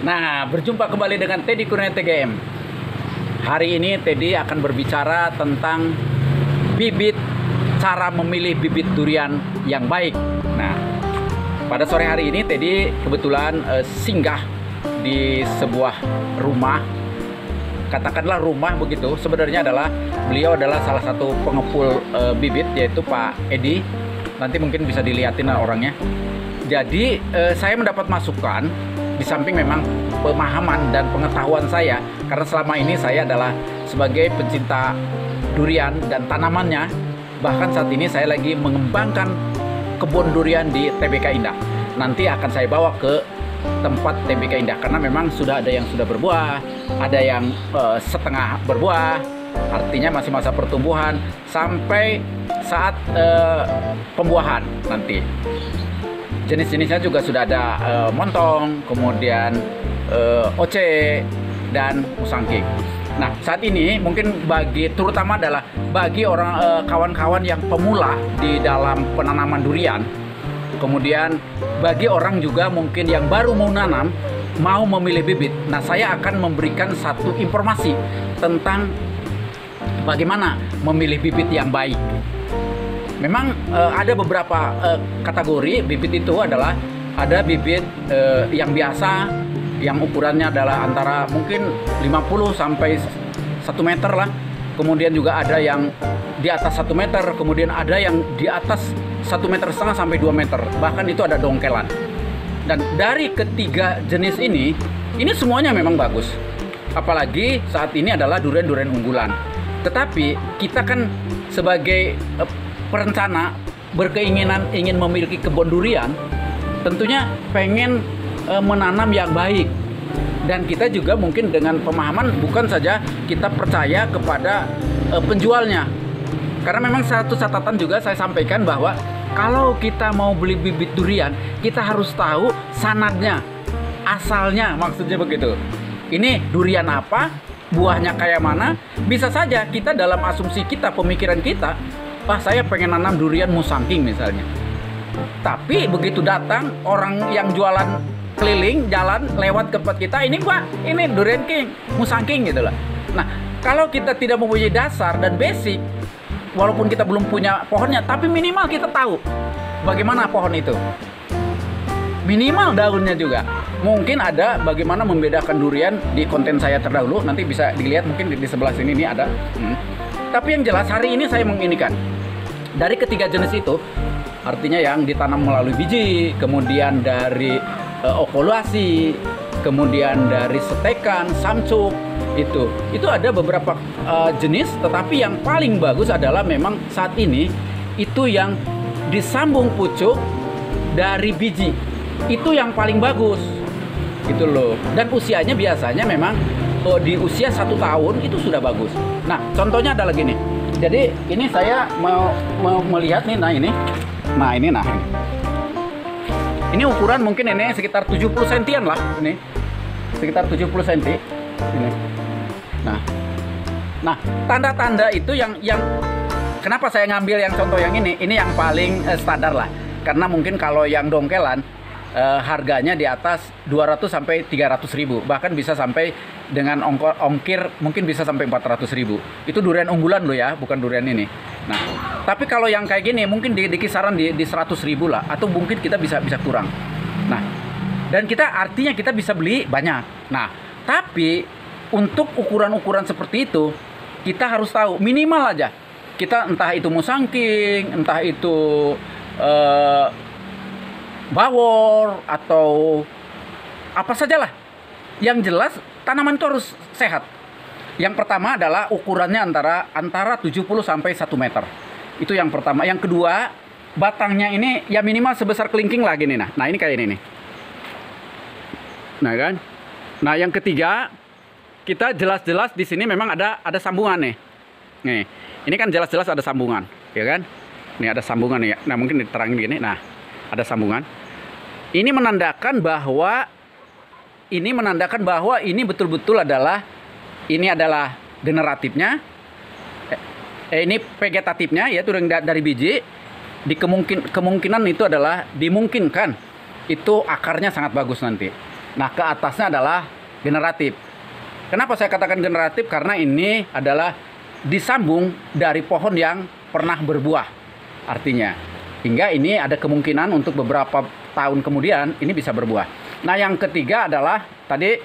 Nah, berjumpa kembali dengan Teddy Kurniawan TGM. Hari ini Teddy akan berbicara tentang bibit, cara memilih bibit durian yang baik. Nah, pada sore hari ini Teddy kebetulan singgah di sebuah rumah. Katakanlah rumah begitu. Sebenarnya beliau adalah salah satu pengepul bibit, yaitu Pak Edi. Nanti mungkin bisa dilihatin orangnya. Jadi saya mendapat masukan, di samping memang pemahaman dan pengetahuan saya, karena selama ini saya adalah sebagai pencinta durian dan tanamannya. Bahkan saat ini saya lagi mengembangkan kebun durian di TBK Indah. Nanti akan saya bawa ke tempat TBK Indah, karena memang sudah ada yang sudah berbuah, ada yang setengah berbuah, artinya masih masa pertumbuhan sampai saat pembuahan nanti. Jenis-jenisnya juga sudah ada montong, kemudian oce, dan musangking. Nah, saat ini mungkin terutama adalah bagi orang kawan-kawan yang pemula di dalam penanaman durian, kemudian bagi orang juga mungkin yang baru mau nanam, mau memilih bibit. Nah, saya akan memberikan satu informasi tentang bagaimana memilih bibit yang baik. Memang ada beberapa kategori bibit. Itu adalah ada bibit yang biasa, yang ukurannya adalah antara mungkin 50 sampai 1 meter lah. Kemudian juga ada yang di atas 1 meter, kemudian ada yang di atas 1,5 meter sampai 2 meter. Bahkan itu ada dongkelan. Dan dari ketiga jenis ini semuanya memang bagus. Apalagi saat ini adalah durian-durian unggulan. Tetapi kita kan sebagai perencana berkeinginan ingin memiliki kebun durian, tentunya pengen menanam yang baik. Dan kita juga mungkin dengan pemahaman, bukan saja kita percaya kepada penjualnya. Karena memang satu catatan juga saya sampaikan bahwa kalau kita mau beli bibit durian, kita harus tahu sanadnya, asalnya, maksudnya begitu. Ini durian apa, buahnya kayak mana. Bisa saja kita dalam asumsi kita, pemikiran kita, saya pengen nanam durian musangking misalnya. Tapi begitu datang orang yang jualan keliling jalan lewat ke tempat kita, ini Pak, ini durian king, musangking gitu lah. Nah, kalau kita tidak mempunyai dasar dan basic, walaupun kita belum punya pohonnya, tapi minimal kita tahu bagaimana pohon itu. Minimal daunnya juga. Mungkin ada bagaimana membedakan durian di konten saya terdahulu, nanti bisa dilihat mungkin di sebelah sini ini ada. Tapi yang jelas hari ini saya menginikan dari ketiga jenis itu, artinya yang ditanam melalui biji, kemudian dari okulasi, kemudian dari setekan, samcuk, itu ada beberapa jenis. Tetapi yang paling bagus adalah memang saat ini itu yang disambung pucuk dari biji, itu yang paling bagus gitu loh. Dan usianya biasanya memang di usia 1 tahun itu sudah bagus. Nah, contohnya adalah gini. Jadi ini saya mau melihat nih. Nah ini ini ukuran mungkin ini sekitar 70 sentian lah, ini sekitar 70 senti ini. Nah tanda-tanda itu yang kenapa saya ngambil yang contoh yang ini yang paling standar lah, karena mungkin kalau yang dongkelan harganya di atas 200 sampai 300 ribu, bahkan bisa sampai dengan ongkir mungkin bisa sampai 400 ribu. Itu durian unggulan loh ya, bukan durian ini. Nah, tapi kalau yang kayak gini mungkin di kisaran di 100 ribu lah, atau mungkin kita bisa kurang. Nah, dan artinya kita bisa beli banyak. Nah, tapi untuk ukuran-ukuran seperti itu kita harus tahu minimal aja. Kita entah itu musangking, entah itu bawor, atau apa sajalah. Yang jelas tanaman itu harus sehat. Yang pertama adalah ukurannya antara 70 sampai 1 meter. Itu yang pertama. Yang kedua, batangnya ini ya minimal sebesar kelingking lah gini. Nah ini kayak ini nih. Nah kan. Nah yang ketiga, kita jelas-jelas di sini memang ada sambungan nih. Nih, ini kan jelas-jelas ada sambungan, ya kan? Nih ada sambungan nih ya. Nah mungkin diterangin gini. Nah, ada sambungan. Ini menandakan bahwa ini betul-betul adalah generatifnya, ini vegetatifnya, yaitu dari biji. Kemungkinan itu adalah dimungkinkan itu akarnya sangat bagus nanti. Nah, ke atasnya adalah generatif. Kenapa saya katakan generatif? Karena ini adalah disambung dari pohon yang pernah berbuah. Artinya, hingga ini ada kemungkinan untuk beberapa tahun kemudian ini bisa berbuah. Nah, yang ketiga adalah tadi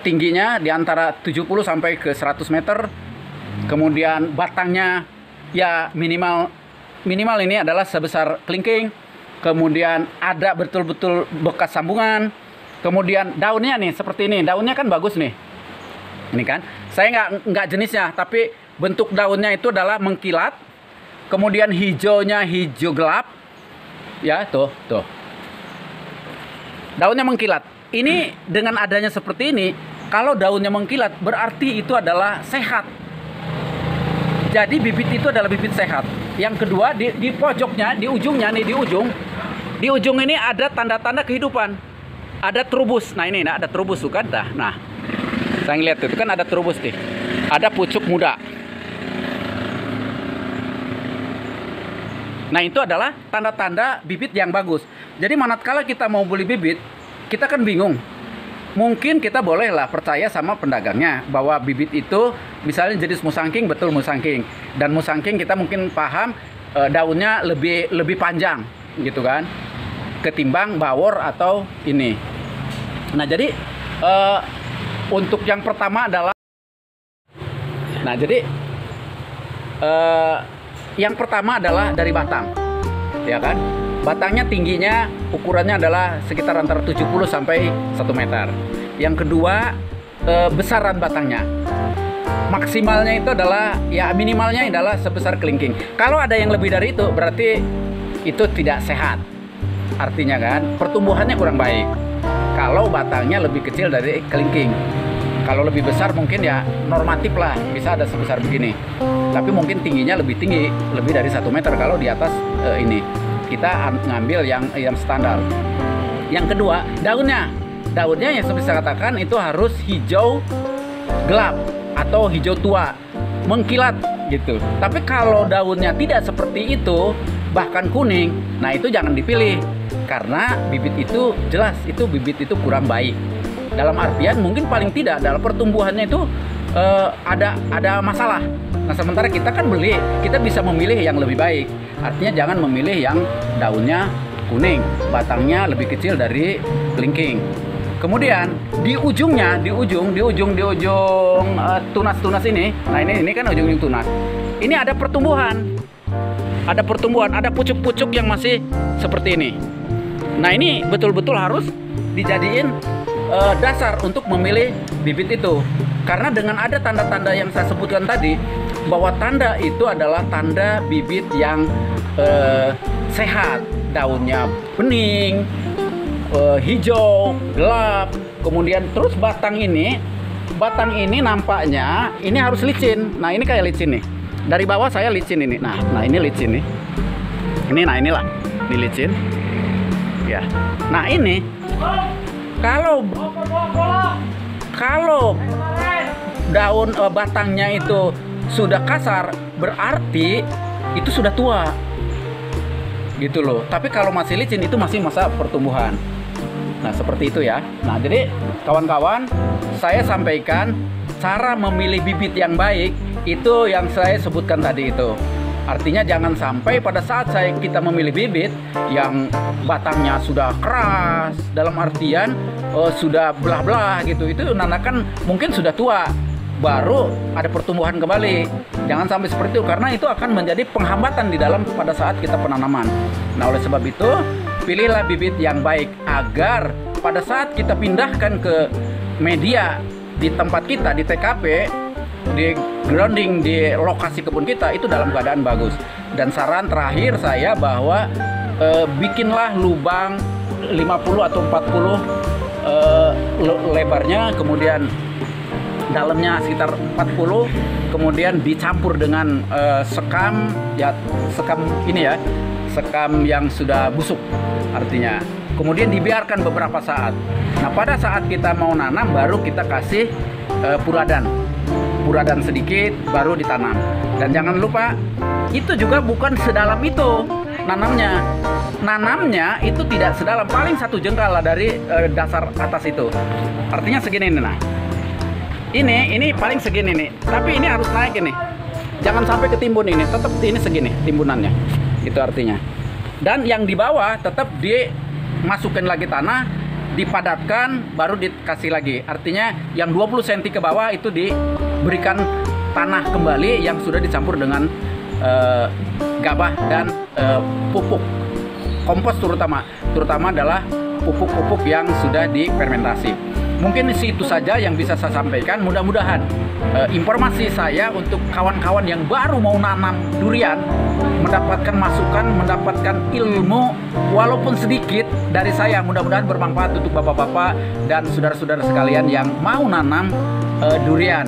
tingginya di antara 70 sampai ke 100 meter. Kemudian batangnya ya minimal ini adalah sebesar kelingking. Kemudian ada betul-betul bekas sambungan. Kemudian daunnya nih seperti ini. Daunnya kan bagus nih. Ini kan. Saya nggak jenisnya, tapi bentuk daunnya itu adalah mengkilat. Kemudian hijaunya hijau gelap. Ya, tuh. Daunnya mengkilat. Ini dengan adanya seperti ini, kalau daunnya mengkilat berarti itu adalah sehat. Jadi bibit itu adalah bibit sehat. Yang kedua di pojoknya, di ujungnya nih, di ujung ini ada tanda-tanda kehidupan. Ada terubus. Nah ini ada terubus tuh kan dah. Nah, saya ngeliat itu kan ada terubus nih. Ada pucuk muda. Nah itu adalah tanda-tanda bibit yang bagus. Jadi manakala kita mau beli bibit, kita kan bingung. Mungkin kita bolehlah percaya sama pedagangnya bahwa bibit itu misalnya jenis musangking, betul musangking. Dan musangking kita mungkin paham daunnya lebih panjang gitu kan, ketimbang bawor atau ini. Nah jadi untuk yang pertama adalah, nah jadi yang pertama adalah dari batang, ya kan. Batangnya tingginya ukurannya adalah sekitar antara 70 sampai 1 meter. Yang kedua besaran batangnya. Maksimalnya itu adalah ya minimalnya adalah sebesar kelingking. Kalau ada yang lebih dari itu berarti itu tidak sehat. Artinya kan pertumbuhannya kurang baik. Kalau batangnya lebih kecil dari kelingking. Kalau lebih besar mungkin ya normatif lah, bisa ada sebesar begini. Tapi mungkin tingginya lebih tinggi, lebih dari 1 meter kalau di atas ini. Kita ngambil yang standar. Yang kedua, daunnya yang seperti saya katakan itu harus hijau gelap atau hijau tua, mengkilat gitu. Tapi kalau daunnya tidak seperti itu, bahkan kuning, nah itu jangan dipilih karena bibit itu jelas itu bibit itu kurang baik. Dalam artian mungkin paling tidak dalam pertumbuhannya itu ada masalah. Nah sementara kita kan beli, kita bisa memilih yang lebih baik. Artinya jangan memilih yang daunnya kuning, batangnya lebih kecil dari kelingking. Kemudian di ujungnya, di ujung tunas-tunas ini. Nah ini kan ujung tunas. Ini ada pertumbuhan. Ada pucuk-pucuk yang masih seperti ini. Nah ini betul-betul harus dijadiin dasar untuk memilih bibit itu. Karena dengan ada tanda-tanda yang saya sebutkan tadi, bahwa tanda itu adalah tanda bibit yang sehat, daunnya bening, hijau, gelap, kemudian terus batang ini nampaknya ini harus licin. Nah ini kayak licin nih, dari bawah saya licin ini. Nah ini licin nih, ini licin, ya. Nah ini kalau daun batangnya itu sudah kasar berarti itu sudah tua gitu loh. Tapi kalau masih licin itu masih masa pertumbuhan. Nah seperti itu ya. Nah jadi kawan-kawan, saya sampaikan cara memilih bibit yang baik itu yang saya sebutkan tadi itu. Artinya jangan sampai pada saat kita memilih bibit yang batangnya sudah keras, dalam artian sudah belah-belah gitu, itu nandakan mungkin sudah tua, baru ada pertumbuhan kembali. Jangan sampai seperti itu karena itu akan menjadi penghambatan di dalam pada saat kita penanaman. Nah oleh sebab itu pilihlah bibit yang baik agar pada saat kita pindahkan ke media di tempat kita, di TKP, di grounding, di lokasi kebun kita itu dalam keadaan bagus. Dan saran terakhir saya bahwa bikinlah lubang 50 atau 40 lebarnya, kemudian dalamnya sekitar 40, kemudian dicampur dengan sekam ya, sekam ini ya, sekam yang sudah busuk artinya. Kemudian dibiarkan beberapa saat. Nah pada saat kita mau nanam baru kita kasih puradan sedikit baru ditanam. Dan jangan lupa itu juga bukan sedalam itu. nanamnya itu tidak sedalam, paling 1 jengkal lah dari dasar atas itu. Artinya segini nih. Nah, ini paling segini nih, tapi ini harus naik ini, jangan sampai ketimbun ini, tetap ini segini timbunannya, itu artinya. Dan yang di bawah tetap dimasukkan lagi tanah, dipadatkan, baru dikasih lagi. Artinya yang 20 cm ke bawah itu diberikan tanah kembali yang sudah dicampur dengan gabah dan pupuk kompos, terutama adalah pupuk-pupuk yang sudah difermentasi. Mungkin itu saja yang bisa saya sampaikan. Mudah-mudahan informasi saya untuk kawan-kawan yang baru mau nanam durian mendapatkan masukan, mendapatkan ilmu walaupun sedikit dari saya. Mudah-mudahan bermanfaat untuk bapak-bapak dan saudara-saudara sekalian yang mau nanam durian.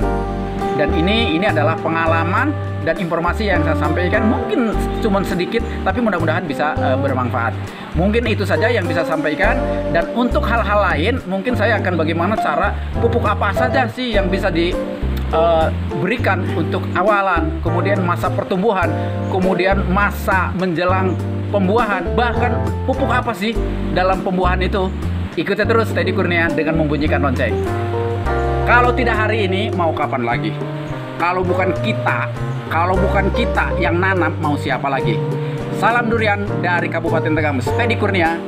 Dan ini adalah pengalaman dan informasi yang saya sampaikan, mungkin cuma sedikit, tapi mudah-mudahan bisa bermanfaat. Mungkin itu saja yang bisa saya sampaikan. Dan untuk hal-hal lain, mungkin saya akan bagaimana cara pupuk apa saja sih yang bisa diberikan untuk awalan, kemudian masa pertumbuhan, kemudian masa menjelang pembuahan, bahkan pupuk apa sih dalam pembuahan itu. Ikuti terus Teddy Kurnia dengan membunyikan lonceng. Kalau tidak hari ini, mau kapan lagi? Kalau bukan kita yang nanam, mau siapa lagi? Salam durian dari Kabupaten Tegamus, Teddy Kurnia.